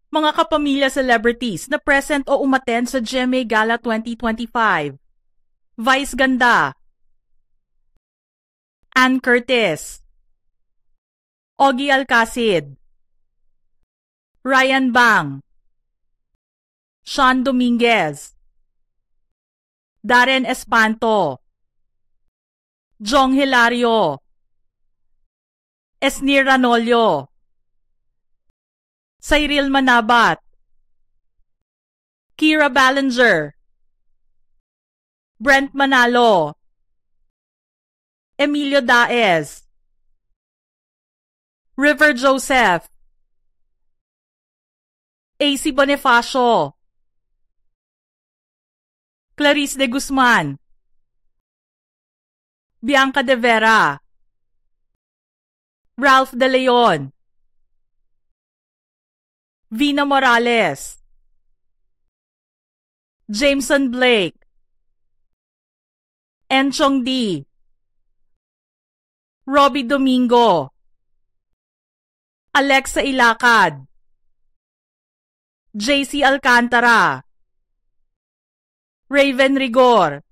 Mga kapamilya celebrities na present o umattend sa GMA Gala 2025. Vice Ganda, Ann Curtis, Ogie Alcacid, Ryan Bang, Sean Dominguez, Darren Espanto, Jong Hilario, Esnir Ranolio, Cyril Manabat, Kira Ballinger, Brent Manalo, Emilio Daez, River Joseph, AC Bonifacio, Clarice de Guzman, Bianca de Vera, Ralph De Leon, Vina Morales, Jameson Blake, Enchong D, Robbie Domingo, Alexa Ilacad, JC Alcantara, Raven Rigor,